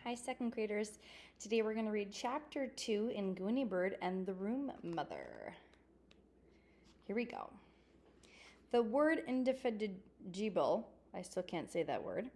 Hi, second graders. Today we're going to read Chapter 2 in Gooney Bird and the Room Mother. Here we go. The word indefatigable, I still can't say that word,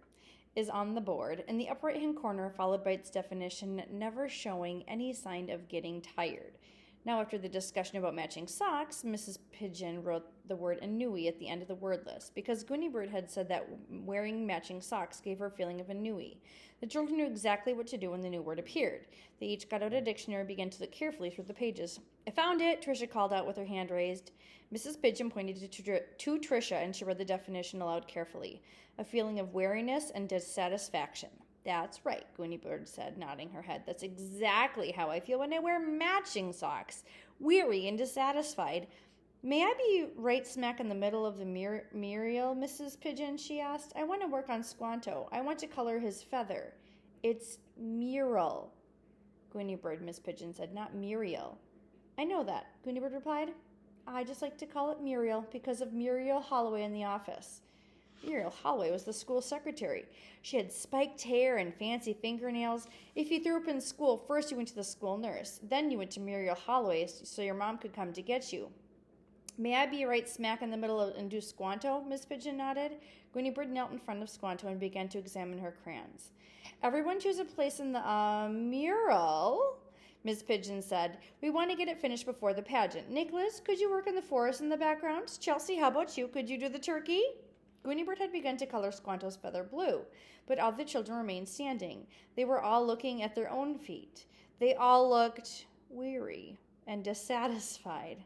is on the board in the upper right-hand corner, followed by its definition, never showing any sign of getting tired. Now, after the discussion about matching socks, Mrs. Pigeon wrote the word ennui at the end of the word list because Gooney Bird had said that wearing matching socks gave her a feeling of ennui. The children knew exactly what to do when the new word appeared. They each got out a dictionary and began to look carefully through the pages. "I found it," Tricia called out with her hand raised. Mrs. Pigeon pointed to Tricia and she read the definition aloud carefully. A feeling of weariness and dissatisfaction. "That's right," Gooney Bird said, nodding her head. "That's exactly how I feel when I wear matching socks. Weary and dissatisfied." "May I be right smack in the middle of the Muriel, Mrs. Pigeon?" she asked. "I want to work on Squanto. I want to color his feather." "It's mural," Gooney Bird, Miss Pigeon said, "not Muriel." "I know that," Gooney Bird replied. "I just like to call it Muriel because of Muriel Holloway in the office." Muriel Holloway was the school secretary. She had spiked hair and fancy fingernails. If you threw up in school, first you went to the school nurse. Then you went to Muriel Holloway so your mom could come to get you. "May I be right smack in the middle and do Squanto?" Miss Pigeon nodded. Gooney Bird knelt in front of Squanto and began to examine her crayons. "Everyone choose a place in the mural," Miss Pigeon said. "We want to get it finished before the pageant. Nicholas, could you work in the forest in the background? Chelsea, how about you? Could you do the turkey?" Gooney Bird had begun to color Squanto's feather blue, but all the children remained standing. They were all looking at their own feet. They all looked weary and dissatisfied.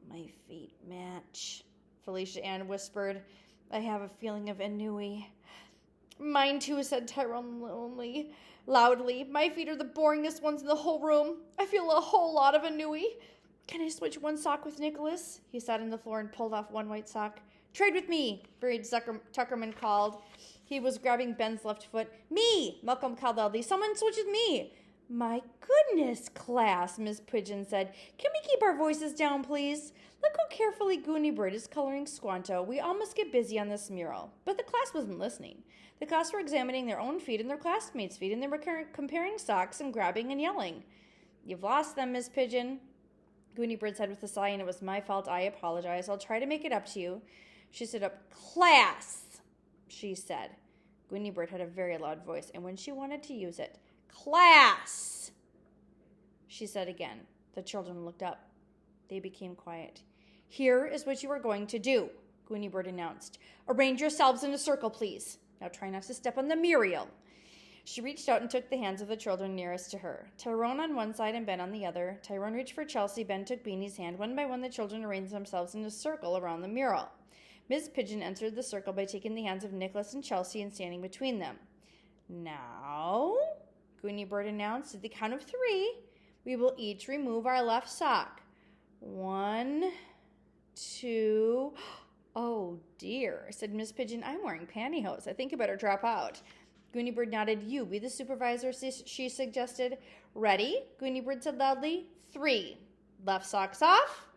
"My feet match," Felicia Ann whispered. "I have a feeling of ennui." "Mine too," said Tyrone loudly. "My feet are the boringest ones in the whole room. I feel a whole lot of ennui." "Can I switch one sock with Nicholas?" He sat on the floor and pulled off one white sock. "Trade with me," Buried Tuckerman called. He was grabbing Ben's left foot. "Me," Malcolm called loudly. "Someone switch with me." "My goodness, class," Miss Pigeon said. "Can we keep our voices down, please? Look how carefully Gooney Bird is coloring Squanto. We all must get busy on this mural." But the class wasn't listening. The class were examining their own feet and their classmates' feet, and they were comparing socks and grabbing and yelling. "You've lost them, Miss Pigeon," Gooney Bird said with a sigh, "and it was my fault. I apologize. I'll try to make it up to you." She stood up. "Class," she said. Gooney Bird had a very loud voice, and when she wanted to use it, "Class," she said again. The children looked up. They became quiet. "Here is what you are going to do," Gooney Bird announced. "Arrange yourselves in a circle, please. Now try not to step on the Muriel." She reached out and took the hands of the children nearest to her. Tyrone on one side and Ben on the other. Tyrone reached for Chelsea. Ben took Beanie's hand. One by one, the children arranged themselves in a circle around the mural. Miss Pigeon entered the circle by taking the hands of Nicholas and Chelsea and standing between them. "Now," Gooney Bird announced, "at the count of 3, we will each remove our left sock. 1, 2... "Oh, dear," said Miss Pigeon. "I'm wearing pantyhose. I think you better drop out." Gooney Bird nodded. "You be the supervisor," she suggested. "Ready?" Gooney Bird said loudly. 3. Left socks off."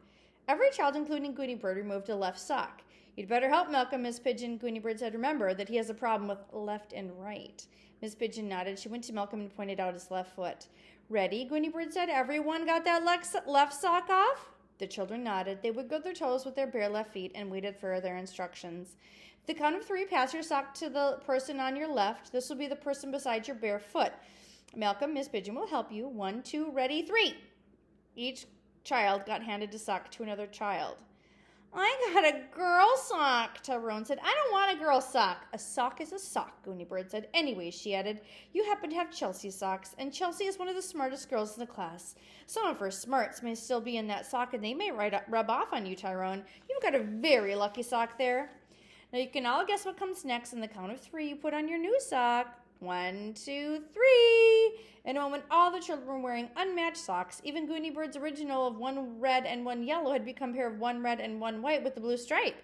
Every child, including Gooney Bird, removed a left sock. "You'd better help Malcolm," Miss Pigeon, Gooney Bird said. "Remember that he has a problem with left and right." Miss Pigeon nodded. She went to Malcolm and pointed out his left foot. "Ready?" Gooney Bird said. "Everyone got that left sock off?" The children nodded. They wiggled their toes with their bare left feet and waited for their instructions. "At the count of 3, pass your sock to the person on your left. This will be the person beside your bare foot. Malcolm, Miss Pigeon will help you. 1, 2, ready, 3. Each child got handed a sock to another child. "I got a girl sock," Tyrone said. "I don't want a girl sock." "A sock is a sock," Gooney Bird said. "Anyway," she added, "you happen to have Chelsea's socks, and Chelsea is one of the smartest girls in the class. Some of her smarts may still be in that sock, and they may rub off on you, Tyrone. You've got a very lucky sock there. Now you can all guess what comes next. On the count of 3, you put on your new sock. 1, 2, 3. In a moment, all the children were wearing unmatched socks. Even Gooney Bird's original of 1 red and 1 yellow had become a pair of 1 red and 1 white with the blue stripe.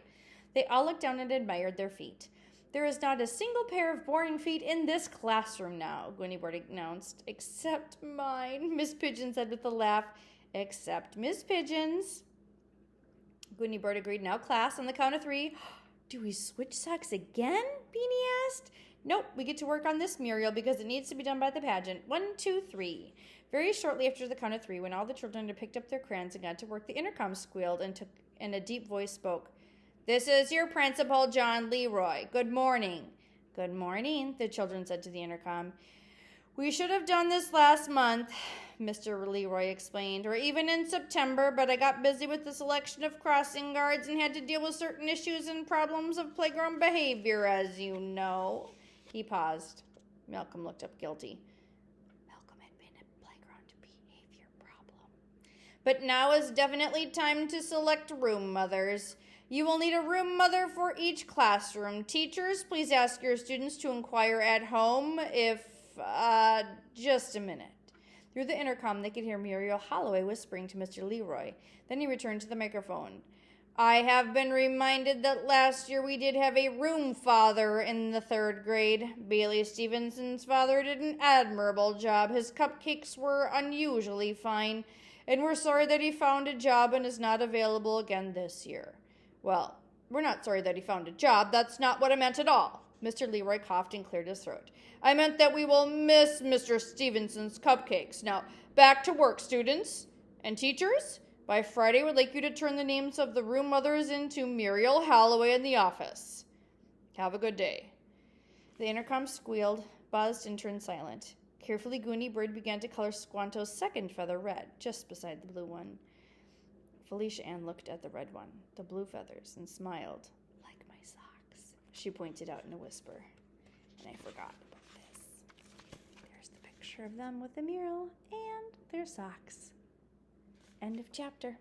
They all looked down and admired their feet. "There is not a single pair of boring feet in this classroom now," Gooney Bird announced. "Except mine," Miss Pigeon said with a laugh. "Except Miss Pigeon's." Gooney Bird agreed. "Now, class, on the count of 3. "Do we switch socks again?" Beanie asked. Nope, we get to work on this, Muriel, because it needs to be done by the pageant. 1, 2, 3. Very shortly after the count of 3, when all the children had picked up their crayons and got to work, the intercom squealed and a deep voice spoke. This is your principal, John Leroy. Good morning. Good morning, the children said to the intercom. We should have done this last month, Mr. Leroy explained, or even in September, but I got busy with the selection of crossing guards and had to deal with certain issues and problems of playground behavior, as you know. He paused. Malcolm looked up guilty. Malcolm had been a playground behavior problem. But now is definitely time to select room mothers. You will need a room mother for each classroom. Teachers, please ask your students to inquire at home just a minute. Through the intercom, they could hear Muriel Holloway whispering to Mr. Leroy. Then he returned to the microphone. I have been reminded that last year we did have a room father in the 3rd grade. Bailey Stevenson's father did an admirable job. His cupcakes were unusually fine, and we're sorry that he found a job and is not available again this year. Well, we're not sorry that he found a job. That's not what I meant at all. Mr. Leroy coughed and cleared his throat. I meant that we will miss Mr. Stevenson's cupcakes. Now, back to work, students and teachers. By Friday, we'd like you to turn the names of the room mothers into Muriel Holloway in the office. Have a good day. The intercom squealed, buzzed, and turned silent. Carefully, Gooney Bird began to color Squanto's 2nd feather red, just beside the blue one. Felicia Ann looked at the red one, the blue feathers, and smiled. Like my socks, she pointed out in a whisper. And I forgot about this. There's the picture of them with the mural and their socks. End of chapter.